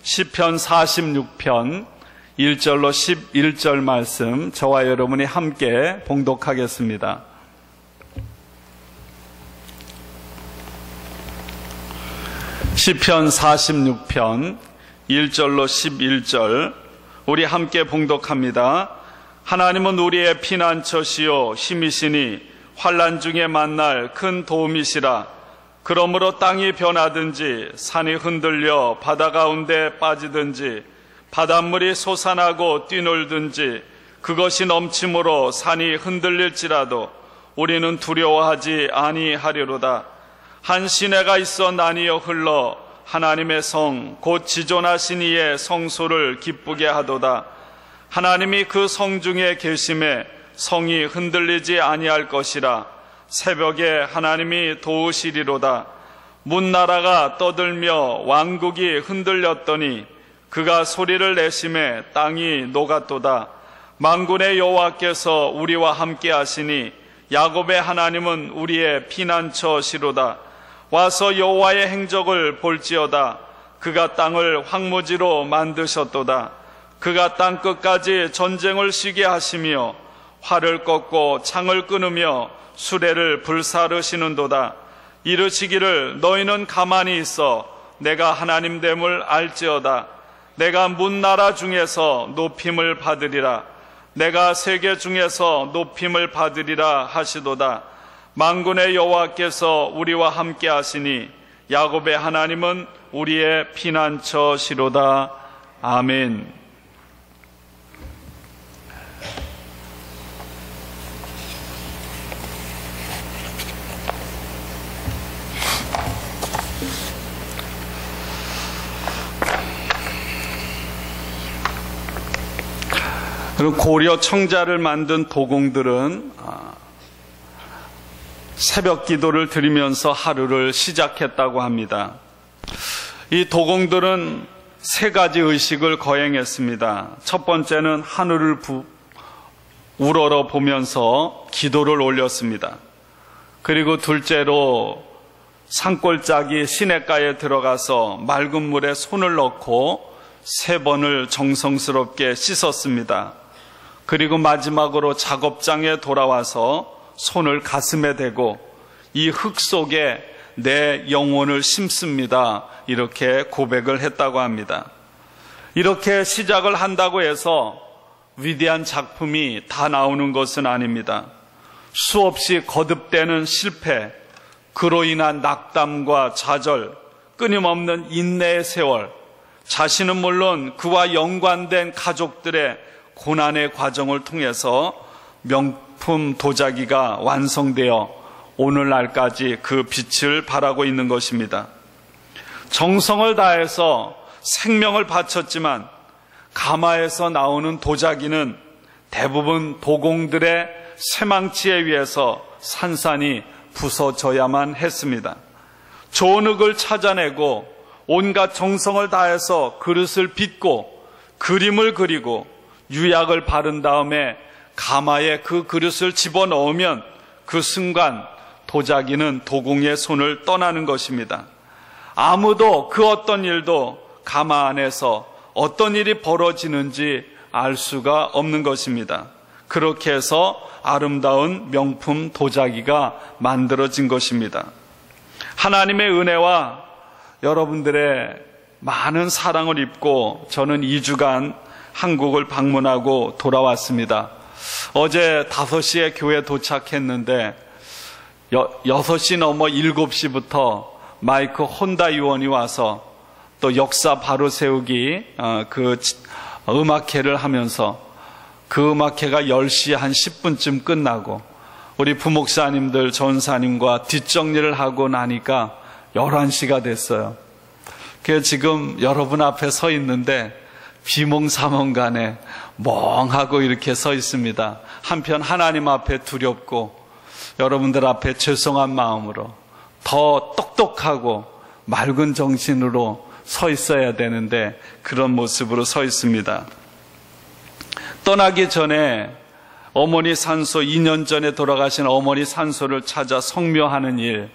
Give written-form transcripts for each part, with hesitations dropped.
시편 46편 1절로 11절 말씀 저와 여러분이 함께 봉독하겠습니다. 시편 46편 1절로 11절 우리 함께 봉독합니다. 하나님은 우리의 피난처시요 힘이시니 환난 중에 만날 큰 도움이시라. 그러므로 땅이 변하든지 산이 흔들려 바다 가운데 빠지든지 바닷물이 솟아나고 뛰놀든지 그것이 넘침으로 산이 흔들릴지라도 우리는 두려워하지 아니하리로다. 한 시내가 있어 나뉘어 흘러 하나님의 성 곧 지존하신 이의 성소를 기쁘게 하도다. 하나님이 그 성 중에 계심에 성이 흔들리지 아니할 것이라. 새벽에 하나님이 도우시리로다. 문나라가 떠들며 왕국이 흔들렸더니 그가 소리를 내심에 땅이 녹았도다. 만군의 여호와께서 우리와 함께 하시니 야곱의 하나님은 우리의 피난처시로다. 와서 여호와의 행적을 볼지어다. 그가 땅을 황무지로 만드셨도다. 그가 땅 끝까지 전쟁을 쉬게 하시며 활을 꺾고 창을 끊으며 수레를 불사르시는도다. 이르시기를 너희는 가만히 있어 내가 하나님 됨을 알지어다. 내가 문나라 중에서 높임을 받으리라. 내가 세계 중에서 높임을 받으리라 하시도다. 만군의 여호와께서 우리와 함께 하시니 야곱의 하나님은 우리의 피난처시로다. 아멘. 고려 청자를 만든 도공들은 새벽 기도를 드리면서 하루를 시작했다고 합니다. 이 도공들은 세 가지 의식을 거행했습니다. 첫 번째는 하늘을 우러러 보면서 기도를 올렸습니다. 그리고 둘째로 산골짜기 시냇가에 들어가서 맑은 물에 손을 넣고 3번을 정성스럽게 씻었습니다. 그리고 마지막으로 작업장에 돌아와서 손을 가슴에 대고 이 흙 속에 내 영혼을 심습니다. 이렇게 고백을 했다고 합니다. 이렇게 시작을 한다고 해서 위대한 작품이 다 나오는 것은 아닙니다. 수없이 거듭되는 실패, 그로 인한 낙담과 좌절, 끊임없는 인내의 세월, 자신은 물론 그와 연관된 가족들의 고난의 과정을 통해서 명품 도자기가 완성되어 오늘날까지 그 빛을 발하고 있는 것입니다. 정성을 다해서 생명을 바쳤지만 가마에서 나오는 도자기는 대부분 도공들의 쇠망치에 의해서 산산이 부서져야만 했습니다. 좋은 흙을 찾아내고 온갖 정성을 다해서 그릇을 빚고 그림을 그리고 유약을 바른 다음에 가마에 그 그릇을 집어넣으면 그 순간 도자기는 도공의 손을 떠나는 것입니다. 아무도 그 어떤 일도 가마 안에서 어떤 일이 벌어지는지 알 수가 없는 것입니다. 그렇게 해서 아름다운 명품 도자기가 만들어진 것입니다. 하나님의 은혜와 여러분들의 많은 사랑을 입고 저는 2주간 한국을 방문하고 돌아왔습니다. 어제 5시에 교회 도착했는데 6시 넘어 7시부터 마이크 혼다 요원이 와서 또 역사 바로 세우기 그 음악회를 하면서 그 음악회가 10시 한 10분쯤 끝나고 우리 부목사님들 전사님과 뒷정리를 하고 나니까 11시가 됐어요. 그래서 지금 여러분 앞에 서 있는데 비몽사몽간에 멍하고 이렇게 서 있습니다. 한편 하나님 앞에 두렵고 여러분들 앞에 죄송한 마음으로 더 똑똑하고 맑은 정신으로 서 있어야 되는데 그런 모습으로 서 있습니다. 떠나기 전에 어머니 산소 2년 전에 돌아가신 어머니 산소를 찾아 성묘하는 일,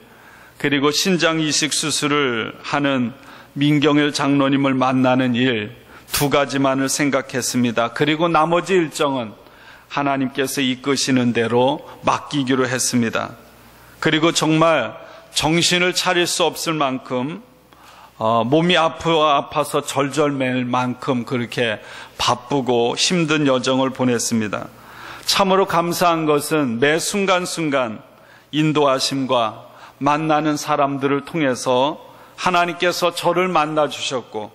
그리고 신장 이식 수술을 하는 민경일 장로님을 만나는 일 2가지만을 생각했습니다. 그리고 나머지 일정은 하나님께서 이끄시는 대로 맡기기로 했습니다. 그리고 정말 정신을 차릴 수 없을 만큼 몸이 아파서 절절맬 만큼 그렇게 바쁘고 힘든 여정을 보냈습니다. 참으로 감사한 것은 매 순간순간 인도하심과 만나는 사람들을 통해서 하나님께서 저를 만나 주셨고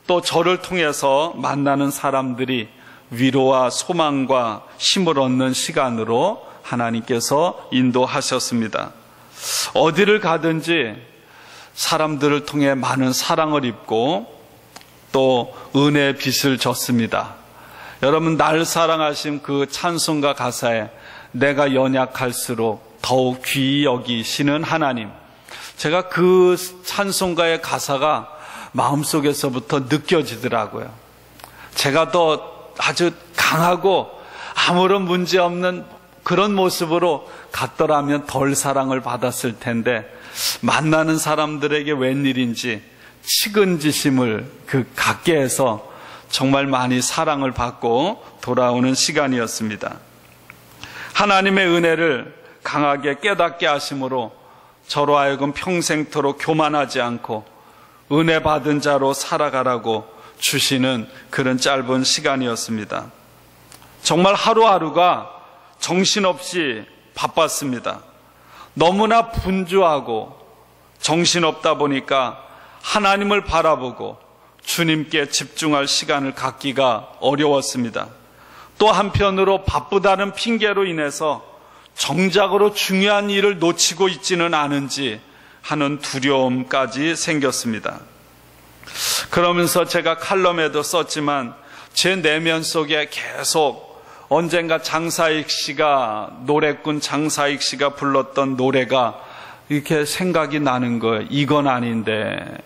또 저를 통해서 만나는 사람들이 위로와 소망과 힘을 얻는 시간으로 하나님께서 인도하셨습니다. 어디를 가든지 사람들을 통해 많은 사랑을 입고 또 은혜의 빛을 줬습니다. 여러분, 날 사랑하신 그 찬송가 가사에 내가 연약할수록 더욱 귀히 여기시는 하나님, 제가 그 찬송가의 가사가 마음속에서부터 느껴지더라고요. 제가 더 아주 강하고 아무런 문제 없는 그런 모습으로 갔더라면 덜 사랑을 받았을 텐데 만나는 사람들에게 웬일인지 측은지심을 갖게 해서 정말 많이 사랑을 받고 돌아오는 시간이었습니다. 하나님의 은혜를 강하게 깨닫게 하심으로 저로 하여금 평생토록 교만하지 않고 은혜 받은 자로 살아가라고 주시는 그런 짧은 시간이었습니다. 정말 하루하루가 정신없이 바빴습니다. 너무나 분주하고 정신없다 보니까 하나님을 바라보고 주님께 집중할 시간을 갖기가 어려웠습니다. 또 한편으로 바쁘다는 핑계로 인해서 정작으로 중요한 일을 놓치고 있지는 않은지 하는 두려움까지 생겼습니다. 그러면서 제가 칼럼에도 썼지만 제 내면 속에 계속 언젠가 장사익 씨가 노래꾼 장사익 씨가 불렀던 노래가 이렇게 생각이 나는 거예요. 이건 아닌데.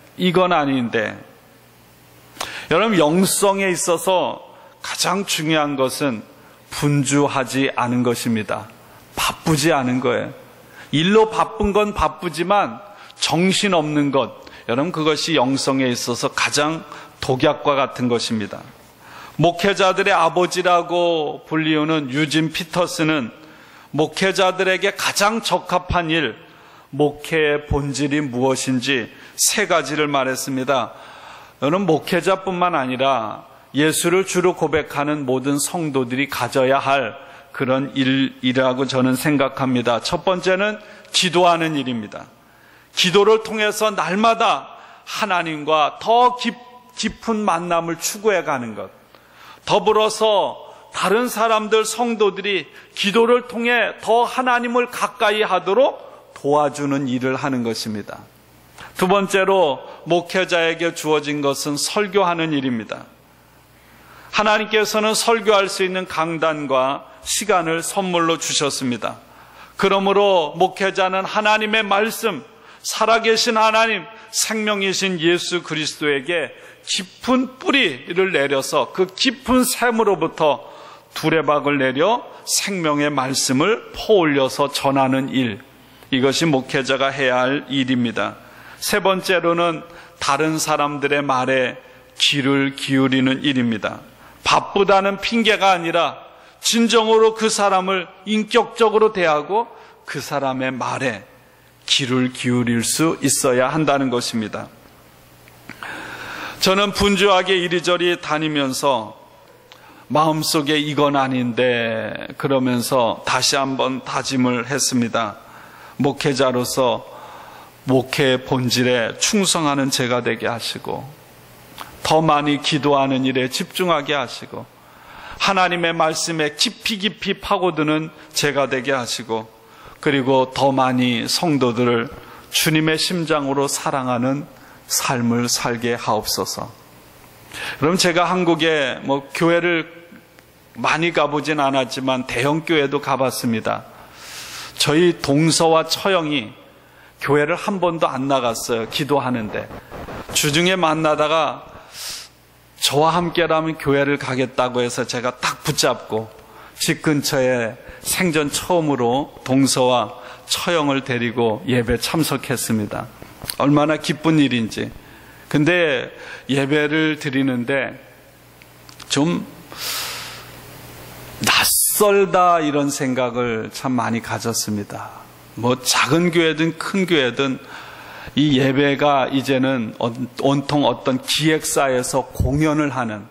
여러분, 영성에 있어서 가장 중요한 것은 분주하지 않은 것입니다. 바쁘지 않은 거예요. 일로 바쁜 건 바쁘지만 정신없는 것, 여러분, 그것이 영성에 있어서 가장 독약과 같은 것입니다. 목회자들의 아버지라고 불리우는 유진 피터스는 목회자들에게 가장 적합한 일, 목회의 본질이 무엇인지 3가지를 말했습니다. 여러분, 목회자뿐만 아니라 예수를 주로 고백하는 모든 성도들이 가져야 할 그런 일이라고 저는 생각합니다. 첫 번째는 기도하는 일입니다. 기도를 통해서 날마다 하나님과 더 깊은 만남을 추구해 가는 것, 더불어서 다른 사람들, 성도들이 기도를 통해 더 하나님을 가까이 하도록 도와주는 일을 하는 것입니다. 2번째로 목회자에게 주어진 것은 설교하는 일입니다. 하나님께서는 설교할 수 있는 강단과 시간을 선물로 주셨습니다. 그러므로 목회자는 하나님의 말씀, 살아계신 하나님, 생명이신 예수 그리스도에게 깊은 뿌리를 내려서 그 깊은 샘으로부터 두레박을 내려 생명의 말씀을 퍼올려서 전하는 일, 이것이 목회자가 해야 할 일입니다. 3번째로는 다른 사람들의 말에 귀를 기울이는 일입니다. 바쁘다는 핑계가 아니라 진정으로 그 사람을 인격적으로 대하고 그 사람의 말에 귀를 기울일 수 있어야 한다는 것입니다. 저는 분주하게 이리저리 다니면서 마음속에 이건 아닌데 그러면서 다시 한번 다짐을 했습니다. 목회자로서 목회의 본질에 충성하는 제가 되게 하시고 더 많이 기도하는 일에 집중하게 하시고 하나님의 말씀에 깊이 파고드는 제가 되게 하시고 그리고 더 많이 성도들을 주님의 심장으로 사랑하는 삶을 살게 하옵소서. 그럼 제가 한국에 교회를 많이 가보진 않았지만 대형 교회도 가봤습니다. 저희 동서와 처형이 교회를 한 번도 안 나갔어요. 기도하는데 주중에 만나다가 저와 함께라면 교회를 가겠다고 해서 제가 딱 붙잡고 집 근처에 생전 처음으로 동서와 처형을 데리고 예배 참석했습니다. 얼마나 기쁜 일인지. 근데 예배를 드리는데 좀 낯설다 이런 생각을 참 많이 가졌습니다. 뭐 작은 교회든 큰 교회든 이 예배가 이제는 온통 어떤 기획사에서 공연을 하는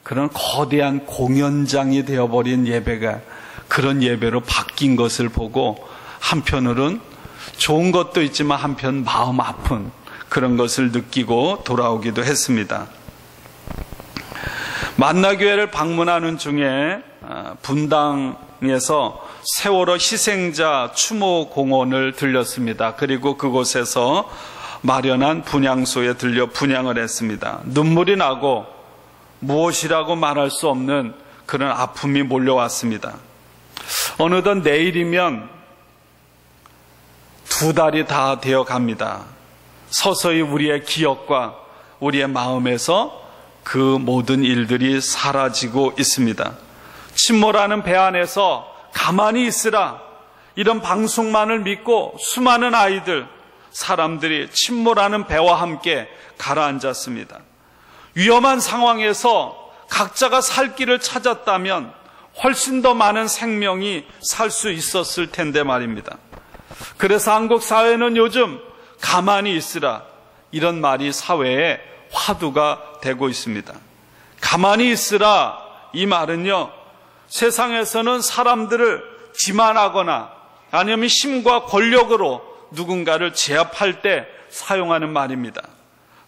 그런 거대한 공연장이 되어버린 예배가 그런 예배로 바뀐 것을 보고 한편으로는 좋은 것도 있지만 한편 마음 아픈 그런 것을 느끼고 돌아오기도 했습니다. 만나교회를 방문하는 중에 분당에서 세월호 희생자 추모 공원을 들렸습니다. 그리고 그곳에서 마련한 분향소에 들려 분향을 했습니다. 눈물이 나고 무엇이라고 말할 수 없는 그런 아픔이 몰려왔습니다. 어느덧 내일이면 2달이 다 되어 갑니다. 서서히 우리의 기억과 우리의 마음에서 그 모든 일들이 사라지고 있습니다. 침몰하는 배 안에서 가만히 있으라 이런 방송만을 믿고 수많은 아이들, 사람들이 침몰하는 배와 함께 가라앉았습니다. 위험한 상황에서 각자가 살 길을 찾았다면 훨씬 더 많은 생명이 살 수 있었을 텐데 말입니다. 그래서 한국 사회는 요즘 가만히 있으라 이런 말이 사회에 화두가 되고 있습니다. 가만히 있으라 이 말은요, 세상에서는 사람들을 기만하거나 아니면 힘과 권력으로 누군가를 제압할 때 사용하는 말입니다.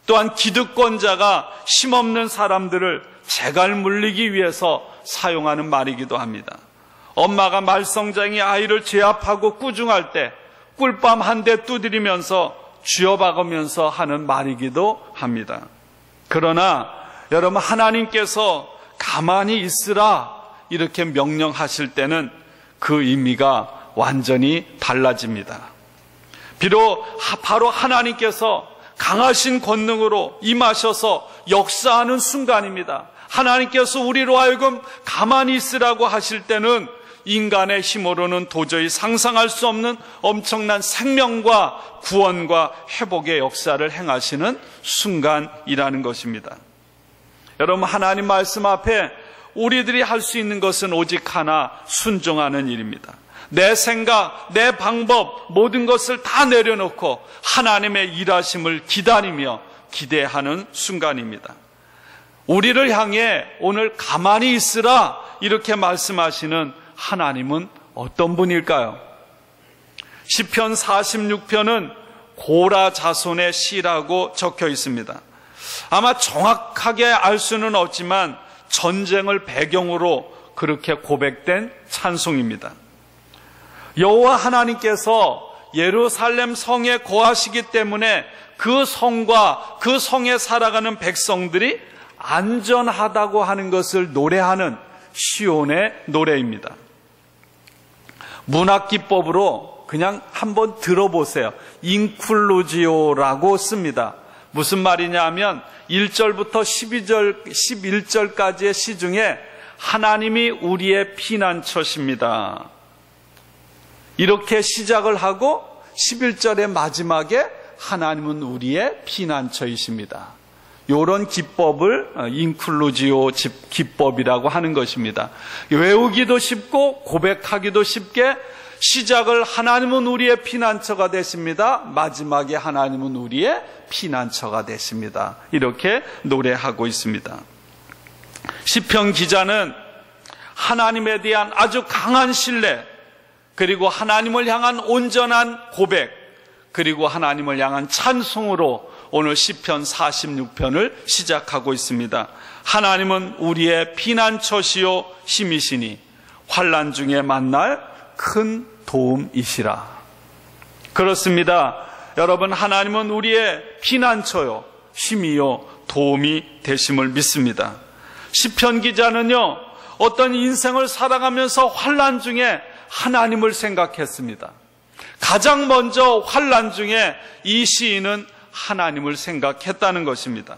또한 기득권자가 힘없는 사람들을 재갈 물리기 위해서 사용하는 말이기도 합니다. 엄마가 말썽쟁이 아이를 제압하고 꾸중할 때 꿀밤 한 대 두드리면서 쥐어박으면서 하는 말이기도 합니다. 그러나 여러분, 하나님께서 가만히 있으라 이렇게 명령하실 때는 그 의미가 완전히 달라집니다. 비록 바로 하나님께서 강하신 권능으로 임하셔서 역사하는 순간입니다. 하나님께서 우리로 하여금 가만히 있으라고 하실 때는 인간의 힘으로는 도저히 상상할 수 없는 엄청난 생명과 구원과 회복의 역사를 행하시는 순간이라는 것입니다. 여러분, 하나님 말씀 앞에 우리들이 할 수 있는 것은 오직 하나, 순종하는 일입니다. 내 생각, 내 방법, 모든 것을 다 내려놓고 하나님의 일하심을 기다리며 기대하는 순간입니다. 우리를 향해 오늘 가만히 있으라 이렇게 말씀하시는 하나님은 어떤 분일까요? 시편 46편은 고라 자손의 시라고 적혀 있습니다. 아마 정확하게 알 수는 없지만 전쟁을 배경으로 그렇게 고백된 찬송입니다. 여호와 하나님께서 예루살렘 성에 거하시기 때문에 그 성과 그 성에 살아가는 백성들이 안전하다고 하는 것을 노래하는 시온의 노래입니다. 문학기법으로 그냥 한번 들어보세요. 인클루지오라고 씁니다. 무슨 말이냐 하면 1절부터 11절까지의 시 중에 하나님이 우리의 피난처십니다. 이렇게 시작을 하고 11절의 마지막에 하나님은 우리의 피난처이십니다. 이런 기법을 인클루지오 기법이라고 하는 것입니다. 외우기도 쉽고 고백하기도 쉽게 시작을 하나님은 우리의 피난처가 되십니다. 마지막에 하나님은 우리의 피난처가 되십니다. 이렇게 노래하고 있습니다. 시편 기자는 하나님에 대한 아주 강한 신뢰, 그리고 하나님을 향한 온전한 고백, 그리고 하나님을 향한 찬송으로 오늘 시편 46편을 시작하고 있습니다. 하나님은 우리의 피난처시요 힘이시니 환난 중에 만날 큰 도움이시라. 그렇습니다. 여러분, 하나님은 우리의 피난처요 힘이요 도움이 되심을 믿습니다. 시편 기자는요, 어떤 인생을 살아가면서 환난 중에 하나님을 생각했습니다. 가장 먼저 환난 중에 이 시인은 하나님을 생각했다는 것입니다.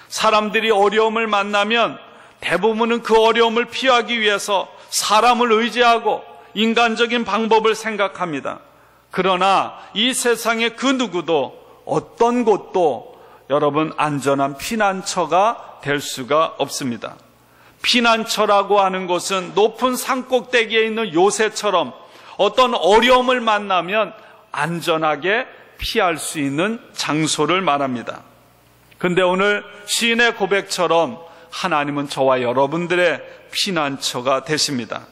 사람들이 어려움을 만나면 대부분은 그 어려움을 피하기 위해서 사람을 의지하고 인간적인 방법을 생각합니다. 그러나 이 세상의 그 누구도 어떤 곳도 여러분 안전한 피난처가 될 수가 없습니다. 피난처라고 하는 곳은 높은 산 꼭대기에 있는 요새처럼 어떤 어려움을 만나면 안전하게 피할 수 있는 장소를 말합니다. 그런데 오늘 시인의 고백처럼 하나님은 저와 여러분들의 피난처가 되십니다.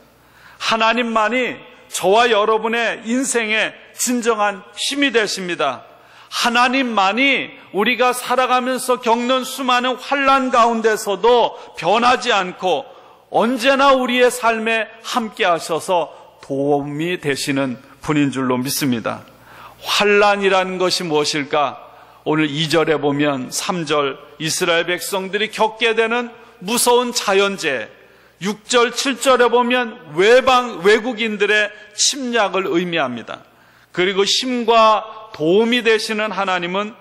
하나님만이 저와 여러분의 인생의 진정한 힘이 되십니다. 하나님만이 우리가 살아가면서 겪는 수많은 환난 가운데서도 변하지 않고 언제나 우리의 삶에 함께 하셔서 도움이 되시는 분인 줄로 믿습니다. 환난이라는 것이 무엇일까? 오늘 2절에 보면 3절 이스라엘 백성들이 겪게 되는 무서운 자연재해, 6절 7절에 보면 외국인들의 침략을 의미합니다. 그리고 힘과 도움이 되시는 하나님은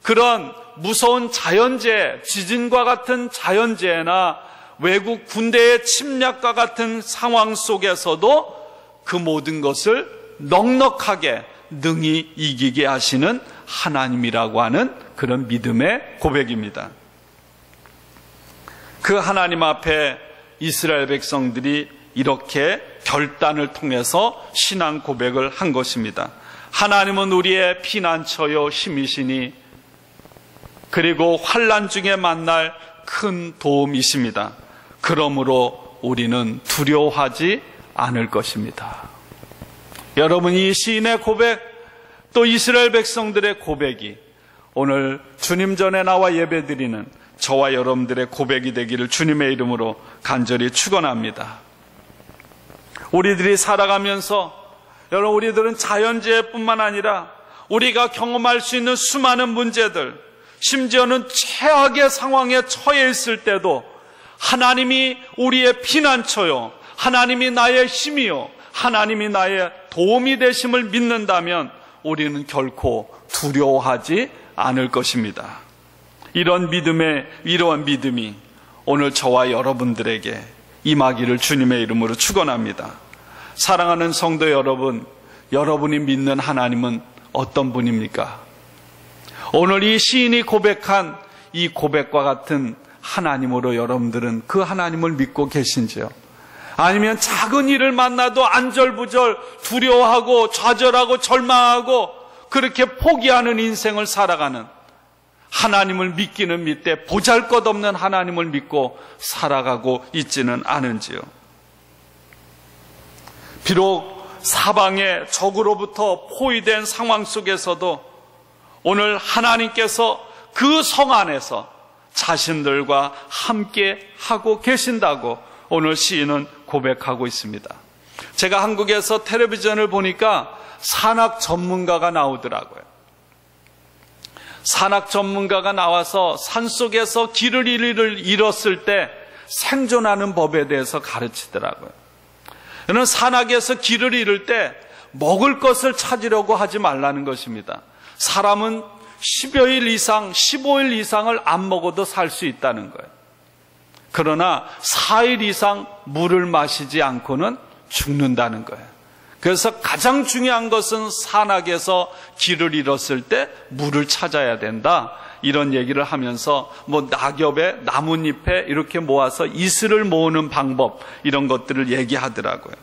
그런 무서운 자연재해, 지진과 같은 자연재해나 외국 군대의 침략과 같은 상황 속에서도 그 모든 것을 넉넉하게 능히 이기게 하시는 하나님이라고 하는 그런 믿음의 고백입니다. 그 하나님 앞에 이스라엘 백성들이 이렇게 결단을 통해서 신앙 고백을 한 것입니다. 하나님은 우리의 피난처요 힘이시니 그리고 환난 중에 만날 큰 도움이십니다. 그러므로 우리는 두려워하지 않을 것입니다. 여러분, 이 시인의 고백, 또 이스라엘 백성들의 고백이 오늘 주님 전에 나와 예배드리는 저와 여러분들의 고백이 되기를 주님의 이름으로 간절히 축원합니다. 우리들이 살아가면서 여러분, 우리들은 자연재해뿐만 아니라 우리가 경험할 수 있는 수많은 문제들, 심지어는 최악의 상황에 처해 있을 때도 하나님이 우리의 피난처요, 하나님이 나의 힘이요, 하나님이 나의 도움이 되심을 믿는다면 우리는 결코 두려워하지 않을 것입니다. 이러한 믿음이 오늘 저와 여러분들에게 임하기를 주님의 이름으로 축원합니다. 사랑하는 성도 여러분, 여러분이 믿는 하나님은 어떤 분입니까? 오늘 이 시인이 고백한 이 고백과 같은 하나님으로 여러분들은 그 하나님을 믿고 계신지요? 아니면 작은 일을 만나도 안절부절 두려워하고 좌절하고 절망하고 그렇게 포기하는 인생을 살아가는, 하나님을 믿기는 믿되 보잘것없는 하나님을 믿고 살아가고 있지는 않은지요? 비록 사방의 적으로부터 포위된 상황 속에서도 오늘 하나님께서 그 성 안에서 자신들과 함께 하고 계신다고 오늘 시인은 고백하고 있습니다. 제가 한국에서 텔레비전을 보니까 산악 전문가가 나오더라고요. 산악 전문가가 나와서 산속에서 길을 잃었을 때 생존하는 법에 대해서 가르치더라고요. 저는 산악에서 길을 잃을 때 먹을 것을 찾으려고 하지 말라는 것입니다. 사람은 10여일 이상, 15일 이상을 안 먹어도 살 수 있다는 거예요. 그러나 4일 이상 물을 마시지 않고는 죽는다는 거예요. 그래서 가장 중요한 것은 산악에서 길을 잃었을 때 물을 찾아야 된다, 이런 얘기를 하면서 낙엽에 나뭇잎에 이렇게 모아서 이슬을 모으는 방법, 이런 것들을 얘기하더라고요.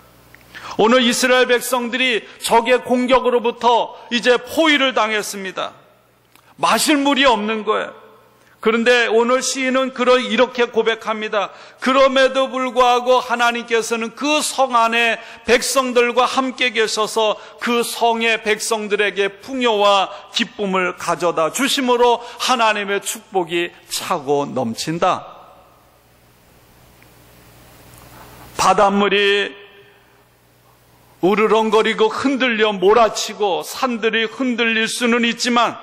오늘 이스라엘 백성들이 적의 공격으로부터 이제 포위를 당했습니다. 마실 물이 없는 거예요. 그런데 오늘 시인은 이렇게 고백합니다. 그럼에도 불구하고 하나님께서는 그 성 안에 백성들과 함께 계셔서 그 성의 백성들에게 풍요와 기쁨을 가져다 주심으로 하나님의 축복이 차고 넘친다. 바닷물이 우르렁거리고 흔들려 몰아치고 산들이 흔들릴 수는 있지만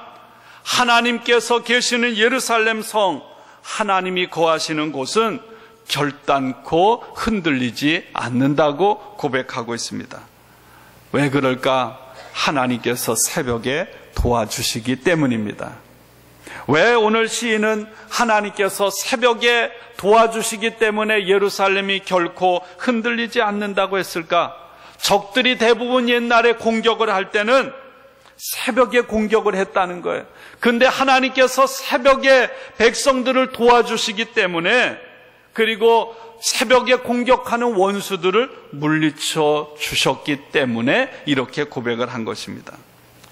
하나님께서 계시는 예루살렘 성, 하나님이 거하시는 곳은 결단코 흔들리지 않는다고 고백하고 있습니다. 왜 그럴까? 하나님께서 새벽에 도와주시기 때문입니다. 왜 오늘 시인은 하나님께서 새벽에 도와주시기 때문에 예루살렘이 결코 흔들리지 않는다고 했을까? 적들이 대부분 옛날에 공격을 할 때는 새벽에 공격을 했다는 거예요. 근데 하나님께서 새벽에 백성들을 도와주시기 때문에, 그리고 새벽에 공격하는 원수들을 물리쳐 주셨기 때문에 이렇게 고백을 한 것입니다.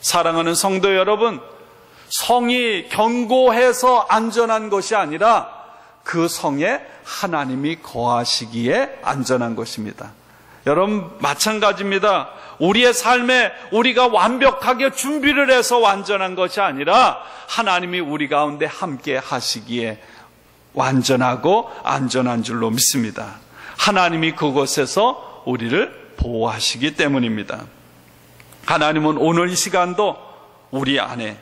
사랑하는 성도 여러분, 성이 견고해서 안전한 것이 아니라 그 성에 하나님이 거하시기에 안전한 것입니다. 여러분, 마찬가지입니다. 우리의 삶에 우리가 완벽하게 준비를 해서 완전한 것이 아니라 하나님이 우리 가운데 함께 하시기에 완전하고 안전한 줄로 믿습니다. 하나님이 그곳에서 우리를 보호하시기 때문입니다. 하나님은 오늘 이 시간도 우리 안에,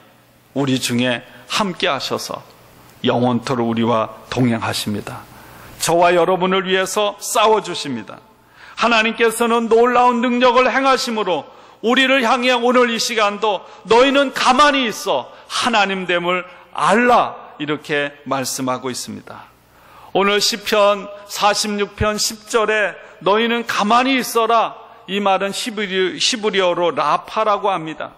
우리 중에 함께 하셔서 영원토록 우리와 동행하십니다. 저와 여러분을 위해서 싸워주십니다. 하나님께서는 놀라운 능력을 행하심으로 우리를 향해 오늘 이 시간도 너희는 가만히 있어 하나님됨을 알라, 이렇게 말씀하고 있습니다. 오늘 시편 46편 10절에 너희는 가만히 있어라, 이 말은 히브리어로 라파라고 합니다.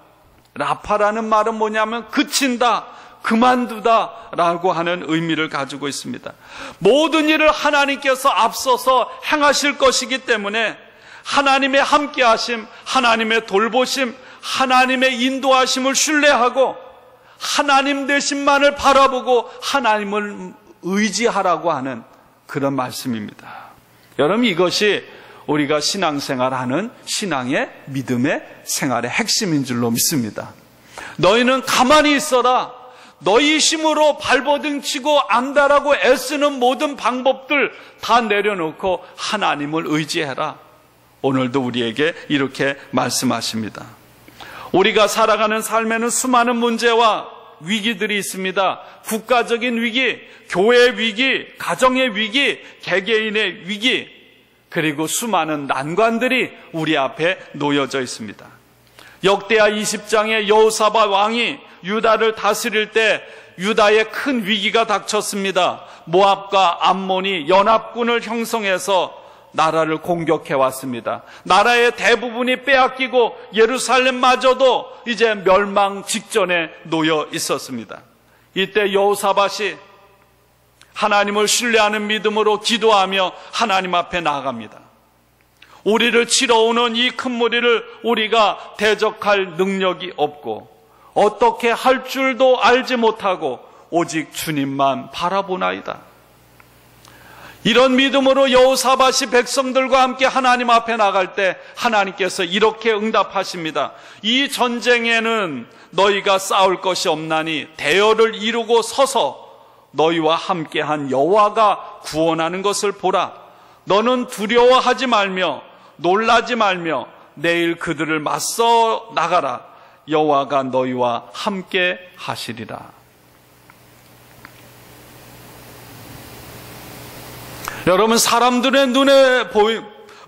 라파라는 말은 뭐냐면 그친다, 그만두다 라고 하는 의미를 가지고 있습니다. 모든 일을 하나님께서 앞서서 행하실 것이기 때문에 하나님의 함께하심, 하나님의 돌보심, 하나님의 인도하심을 신뢰하고 하나님 되신만을 바라보고 하나님을 의지하라고 하는 그런 말씀입니다. 여러분, 이것이 우리가 신앙생활하는 신앙의 믿음의 생활의 핵심인 줄로 믿습니다. 너희는 가만히 있어라. 너희 힘으로 발버둥치고 안다라고 애쓰는 모든 방법들 다 내려놓고 하나님을 의지해라. 오늘도 우리에게 이렇게 말씀하십니다. 우리가 살아가는 삶에는 수많은 문제와 위기들이 있습니다. 국가적인 위기, 교회의 위기, 가정의 위기, 개개인의 위기, 그리고 수많은 난관들이 우리 앞에 놓여져 있습니다. 역대하 20장의 여호사밧 왕이 유다를 다스릴 때 유다에 큰 위기가 닥쳤습니다. 모압과 암몬이 연합군을 형성해서 나라를 공격해 왔습니다. 나라의 대부분이 빼앗기고 예루살렘마저도 이제 멸망 직전에 놓여 있었습니다. 이때 여호사밧이 하나님을 신뢰하는 믿음으로 기도하며 하나님 앞에 나아갑니다. 우리를 치러 오는 이 큰 무리를 우리가 대적할 능력이 없고 어떻게 할 줄도 알지 못하고 오직 주님만 바라보나이다. 이런 믿음으로 여호사밧이 백성들과 함께 하나님 앞에 나갈 때 하나님께서 이렇게 응답하십니다. 이 전쟁에는 너희가 싸울 것이 없나니 대열을 이루고 서서 너희와 함께한 여호와가 구원하는 것을 보라. 너는 두려워하지 말며 놀라지 말며 내일 그들을 맞서 나가라. 여호와가 너희와 함께 하시리라. 여러분, 사람들의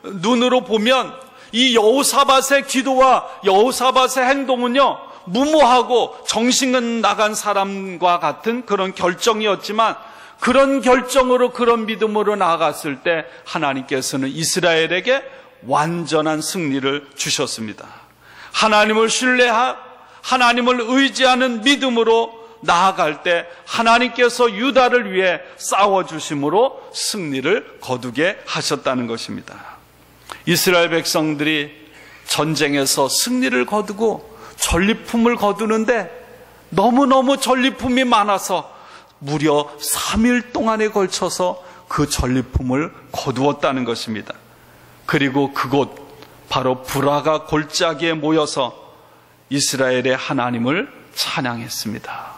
눈으로 보면 이 여호사밧의 기도와 여호사밧의 행동은요, 무모하고 정신 나간 사람과 같은 그런 결정이었지만 그런 결정으로, 그런 믿음으로 나아갔을 때 하나님께서는 이스라엘에게 완전한 승리를 주셨습니다. 하나님을 하나님을 의지하는 믿음으로 나아갈 때 하나님께서 유다를 위해 싸워주심으로 승리를 거두게 하셨다는 것입니다. 이스라엘 백성들이 전쟁에서 승리를 거두고 전리품을 거두는데 너무너무 전리품이 많아서 무려 3일 동안에 걸쳐서 그 전리품을 거두었다는 것입니다. 그리고 그곳 바로 브라가 골짜기에 모여서 이스라엘의 하나님을 찬양했습니다.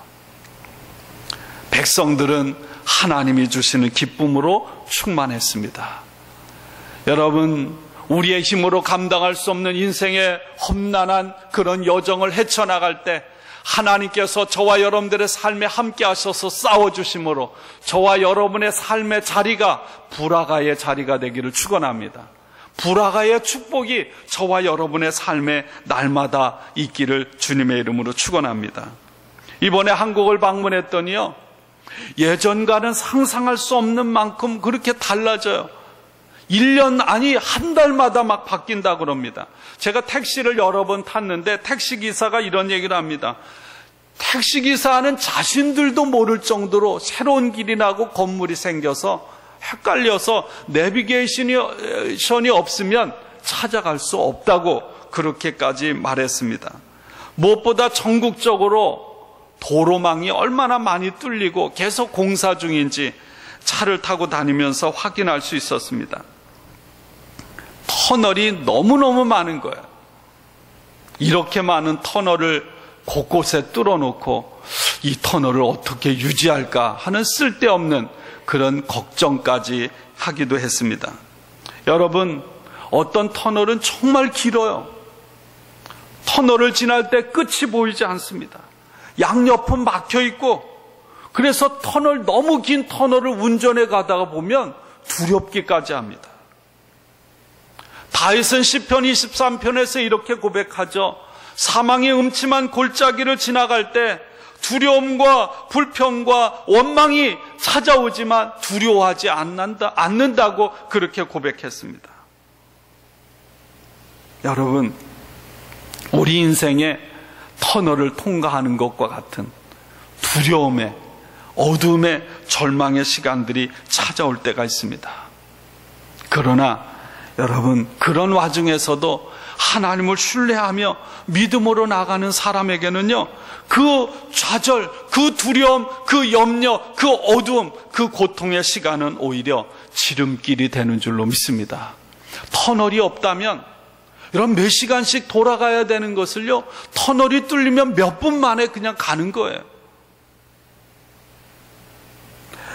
백성들은 하나님이 주시는 기쁨으로 충만했습니다. 여러분, 우리의 힘으로 감당할 수 없는 인생의 험난한 그런 여정을 헤쳐나갈 때 하나님께서 저와 여러분들의 삶에 함께 하셔서 싸워주심으로 저와 여러분의 삶의 자리가 브라가의 자리가 되기를 축원합니다. 브라가의 축복이 저와 여러분의 삶에 날마다 있기를 주님의 이름으로 축원합니다. 이번에 한국을 방문했더니요, 예전과는 상상할 수 없는 만큼 그렇게 달라져요. 1년 아니 한 달마다 막 바뀐다고 그럽니다. 제가 택시를 여러 번 탔는데 택시기사가 이런 얘기를 합니다. 택시기사는 자신들도 모를 정도로 새로운 길이 나고 건물이 생겨서 헷갈려서 내비게이션이 없으면 찾아갈 수 없다고 그렇게까지 말했습니다. 무엇보다 전국적으로 도로망이 얼마나 많이 뚫리고 계속 공사 중인지 차를 타고 다니면서 확인할 수 있었습니다. 터널이 너무너무 많은 거예요. 이렇게 많은 터널을 곳곳에 뚫어놓고 이 터널을 어떻게 유지할까 하는 쓸데없는 그런 걱정까지 하기도 했습니다. 여러분, 어떤 터널은 정말 길어요. 터널을 지날 때 끝이 보이지 않습니다. 양옆은 막혀 있고, 그래서 너무 긴 터널을 운전해 가다가 보면 두렵기까지 합니다. 다윗은 시편 23편에서 이렇게 고백하죠. 사망의 음침한 골짜기를 지나갈 때 두려움과 불평과 원망이 찾아오지만 두려워하지 않는다고 그렇게 고백했습니다. 여러분, 우리 인생에 터널을 통과하는 것과 같은 두려움에, 어둠에, 절망의 시간들이 찾아올 때가 있습니다. 그러나 여러분, 그런 와중에서도 하나님을 신뢰하며 믿음으로 나가는 사람에게는요, 그 좌절, 그 두려움, 그 염려, 그 어두움, 그 고통의 시간은 오히려 지름길이 되는 줄로 믿습니다. 터널이 없다면 이런 몇 시간씩 돌아가야 되는 것을요, 터널이 뚫리면 몇 분 만에 그냥 가는 거예요.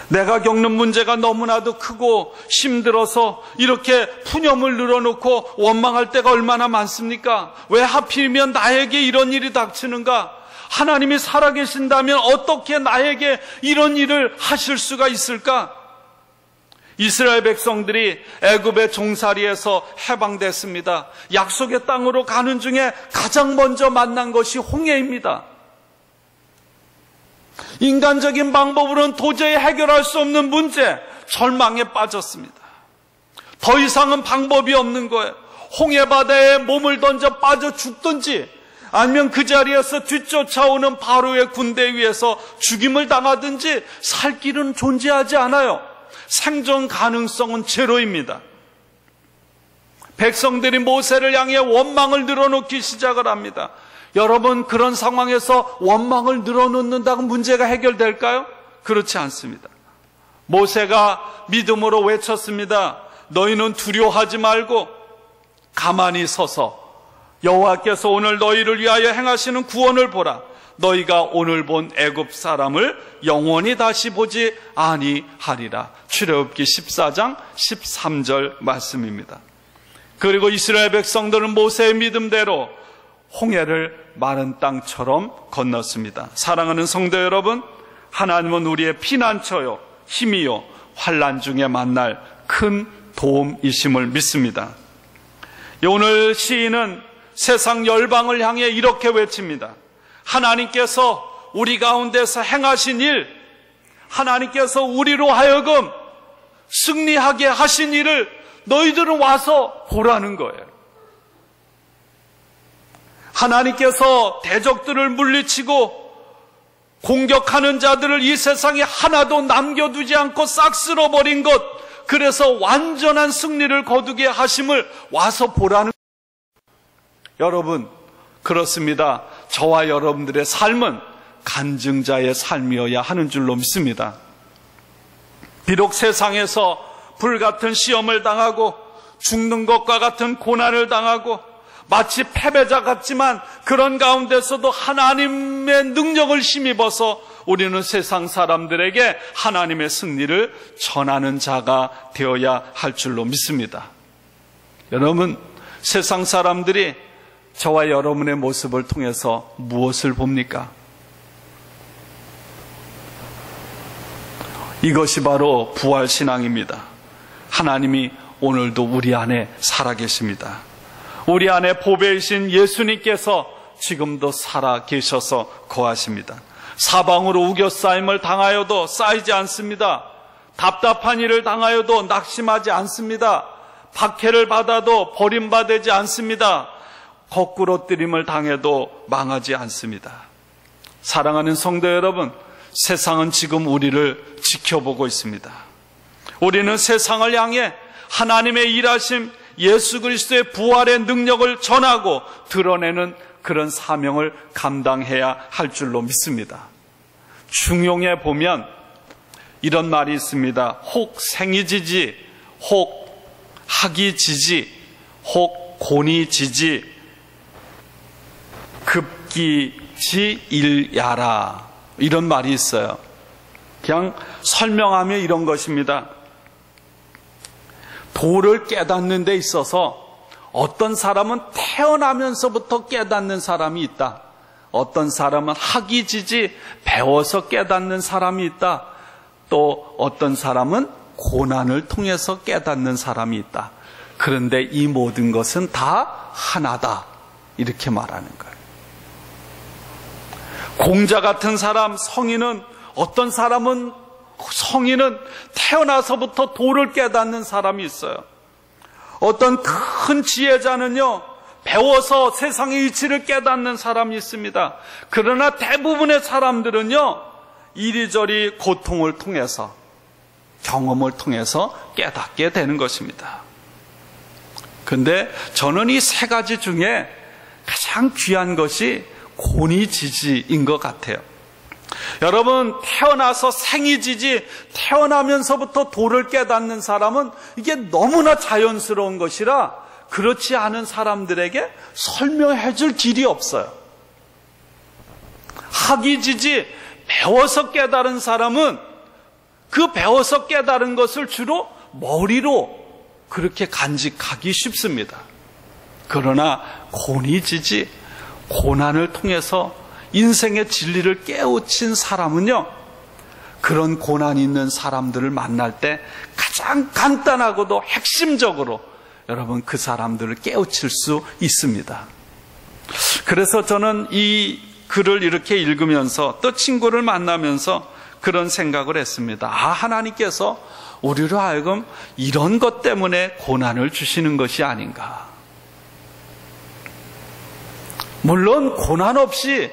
내가 겪는 문제가 너무나도 크고 힘들어서 이렇게 푸념을 늘어놓고 원망할 때가 얼마나 많습니까? 왜 하필이면 나에게 이런 일이 닥치는가? 하나님이 살아계신다면 어떻게 나에게 이런 일을 하실 수가 있을까? 이스라엘 백성들이 애굽의 종살이에서 해방됐습니다. 약속의 땅으로 가는 중에 가장 먼저 만난 것이 홍해입니다. 인간적인 방법으로는 도저히 해결할 수 없는 문제, 절망에 빠졌습니다. 더 이상은 방법이 없는 거예요. 홍해바다에 몸을 던져 빠져 죽든지 아니면 그 자리에서 뒤쫓아오는 바로의 군대 위에서 죽임을 당하든지 살 길은 존재하지 않아요. 생존 가능성은 제로입니다. 백성들이 모세를 향해 원망을 늘어놓기 시작을 합니다. 여러분, 그런 상황에서 원망을 늘어놓는다고 문제가 해결될까요? 그렇지 않습니다. 모세가 믿음으로 외쳤습니다. 너희는 두려워하지 말고 가만히 서서 여호와께서 오늘 너희를 위하여 행하시는 구원을 보라. 너희가 오늘 본 애굽 사람을 영원히 다시 보지 아니하리라. 출애굽기 14장 13절 말씀입니다. 그리고 이스라엘 백성들은 모세의 믿음대로 홍해를 마른 땅처럼 건넜습니다. 사랑하는 성도 여러분, 하나님은 우리의 피난처요, 힘이요, 환난 중에 만날 큰 도움이심을 믿습니다. 오늘 시인은 세상 열방을 향해 이렇게 외칩니다. 하나님께서 우리 가운데서 행하신 일, 하나님께서 우리로 하여금 승리하게 하신 일을 너희들은 와서 보라는 거예요. 하나님께서 대적들을 물리치고 공격하는 자들을 이 세상에 하나도 남겨두지 않고 싹 쓸어버린 것, 그래서 완전한 승리를 거두게 하심을 와서 보라는 거예요. 여러분, 그렇습니다. 저와 여러분들의 삶은 간증자의 삶이어야 하는 줄로 믿습니다. 비록 세상에서 불같은 시험을 당하고 죽는 것과 같은 고난을 당하고 마치 패배자 같지만 그런 가운데서도 하나님의 능력을 힘입어서 우리는 세상 사람들에게 하나님의 승리를 전하는 자가 되어야 할 줄로 믿습니다. 여러분, 세상 사람들이 저와 여러분의 모습을 통해서 무엇을 봅니까? 이것이 바로 부활신앙입니다. 하나님이 오늘도 우리 안에 살아계십니다. 우리 안에 보배이신 예수님께서 지금도 살아계셔서 거하십니다. 사방으로 우겨싸임을 당하여도 쌓이지 않습니다. 답답한 일을 당하여도 낙심하지 않습니다. 박해를 받아도 버림받지 않습니다. 거꾸로 뜨림을 당해도 망하지 않습니다. 사랑하는 성도 여러분, 세상은 지금 우리를 지켜보고 있습니다. 우리는 세상을 향해 하나님의 일하심, 예수 그리스도의 부활의 능력을 전하고 드러내는 그런 사명을 감당해야 할 줄로 믿습니다. 중용에 보면 이런 말이 있습니다. 혹 생이지지, 혹 학이지지, 혹 곤이지지, 급기지일야라. 이런 말이 있어요. 그냥 설명하면 이런 것입니다. 도를 깨닫는 데 있어서 어떤 사람은 태어나면서부터 깨닫는 사람이 있다. 어떤 사람은 학이지지 배워서 깨닫는 사람이 있다. 또 어떤 사람은 고난을 통해서 깨닫는 사람이 있다. 그런데 이 모든 것은 다 하나다. 이렇게 말하는 거예요. 공자 같은 사람, 성인은, 어떤 사람은 성인은 태어나서부터 도를 깨닫는 사람이 있어요. 어떤 큰 지혜자는요, 배워서 세상의 이치를 깨닫는 사람이 있습니다. 그러나 대부분의 사람들은요, 이리저리 고통을 통해서, 경험을 통해서 깨닫게 되는 것입니다. 근데 저는 이 세 가지 중에 가장 귀한 것이 곤이지지인 것 같아요. 여러분, 태어나서 생이지지, 태어나면서부터 도를 깨닫는 사람은 이게 너무나 자연스러운 것이라 그렇지 않은 사람들에게 설명해 줄 길이 없어요. 학이지지, 배워서 깨달은 사람은 그 배워서 깨달은 것을 주로 머리로 그렇게 간직하기 쉽습니다. 그러나 곤이지지, 고난을 통해서 인생의 진리를 깨우친 사람은요, 그런 고난이 있는 사람들을 만날 때 가장 간단하고도 핵심적으로 여러분 그 사람들을 깨우칠 수 있습니다. 그래서 저는 이 글을 이렇게 읽으면서 또 친구를 만나면서 그런 생각을 했습니다. 하나님께서 우리로 하여금 이런 것 때문에 고난을 주시는 것이 아닌가. 물론 고난 없이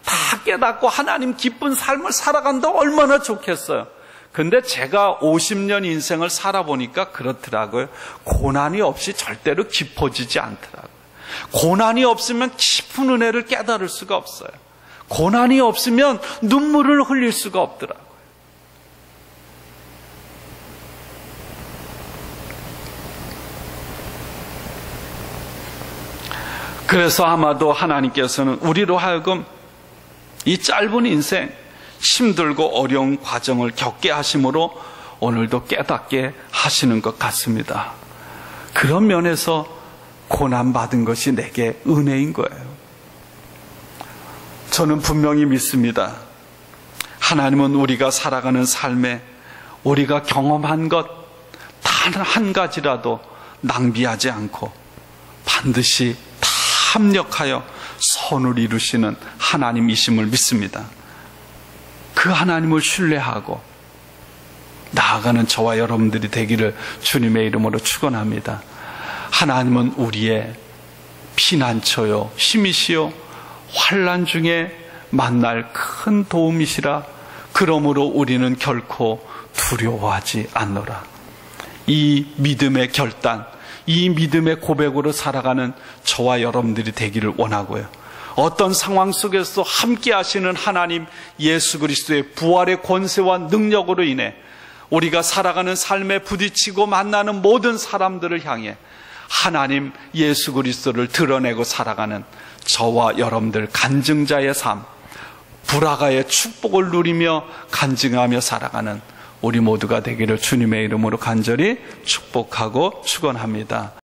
다 깨닫고 하나님 기쁜 삶을 살아간다 얼마나 좋겠어요. 근데 제가 50년 인생을 살아보니까 그렇더라고요. 고난이 없이 절대로 깊어지지 않더라고요. 고난이 없으면 깊은 은혜를 깨달을 수가 없어요. 고난이 없으면 눈물을 흘릴 수가 없더라고요. 그래서 아마도 하나님께서는 우리로 하여금 이 짧은 인생, 힘들고 어려운 과정을 겪게 하심으로 오늘도 깨닫게 하시는 것 같습니다. 그런 면에서 고난받은 것이 내게 은혜인 거예요. 저는 분명히 믿습니다. 하나님은 우리가 살아가는 삶에 우리가 경험한 것 단 한 가지라도 낭비하지 않고 반드시 다 합력하여 선을 이루시는 하나님이심을 믿습니다. 그 하나님을 신뢰하고 나아가는 저와 여러분들이 되기를 주님의 이름으로 축원합니다. 하나님은 우리의 피난처요, 힘이시요, 환난 중에 만날 큰 도움이시라. 그러므로 우리는 결코 두려워하지 않노라. 이 믿음의 결단, 이 믿음의 고백으로 살아가는 저와 여러분들이 되기를 원하고요. 어떤 상황 속에서 함께 하시는 하나님 예수 그리스도의 부활의 권세와 능력으로 인해 우리가 살아가는 삶에 부딪히고 만나는 모든 사람들을 향해 하나님 예수 그리스도를 드러내고 살아가는 저와 여러분들 간증자의 삶, 불화가의 축복을 누리며 간증하며 살아가는 우리 모두가 되기를 주님의 이름으로 간절히 축복하고 축원합니다.